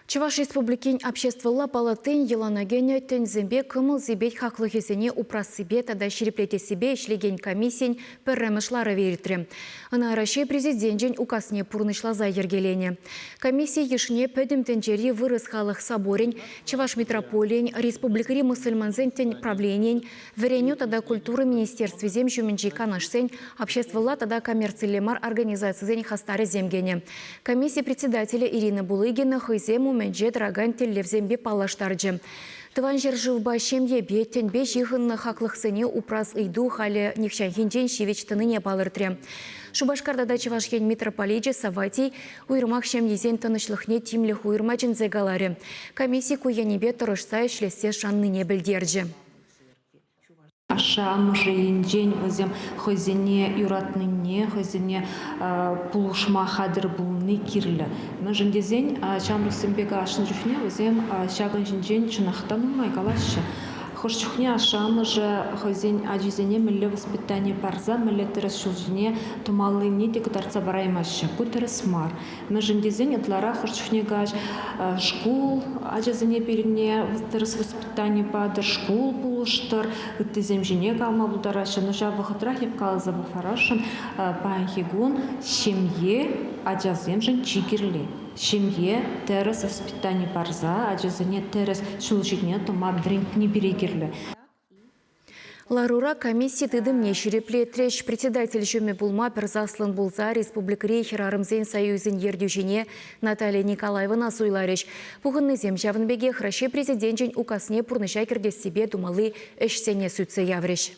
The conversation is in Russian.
Чуваш республикин обществолла палатын еланагене тензембе кымыл зебет хаклыхесене упрас себе тада шереплете себе ишлеген комиссиен піррәмішлары веритрі. Ана Россия президентжен указне пурнышлаза ергелене. Комиссия ешне пөдім тенджери вырыс халық соборен, Чуваш метрополиен, республикари мусульманзен правлениен, вереню тада культуры министерстве зем жуменджи канашсен, обществолла тада коммерциялемар организациясен хастары земгене. Комиссия председателя Ирина Булыгина хызему менже драган теллевзембе палаштарджы. Тыван жер жылба шемье беттенбе жиғынны хақлықсыне упрас ыйду халі нехшанхинжен шевечтыныне балыртре. Шубашкардада Чувашкен митрополиджи Саватий уйрмақ шемьезен тынышлықне тимліх уйрмачын зегалары. Комиссия куянебе тұрышса ішлесе шанныне білдерджі. Аша амжейінжен өзім хозине юратныне, хозине пулушма хадыр бұлны кирлі. Мәжіндезен чамрысымбега ашын жүхне өзім шағын жінжен чынақтан ұмай калашы. Хошчухне ашамы же хозин аджизене милле воспитание парза, милле тересшулжине тумалыне текутарца бараймаще. Бу тересмар. Мәжіндезен етлара хошчухне гаж школ аджизене перене терес воспитание падыр школ булыштыр. Земжине калма булдарашы. Ножа вахытрах епкалыза буфарашын паянхигун семье аджаземжин чигирле. Семье терес воспитание парза, аджазене терес шулжине тума бринг не берегирле. Ларура комиссия тыдымне шерепле трещ председатель жюме булма перзаслан булза республикари херарымзен союзен ердюжине Наталья Николаевна суйларыш. Пуғынны земжавынбеге храше президентжен указне пурныша кирдес себе думалы эшсене сүтсе явреш.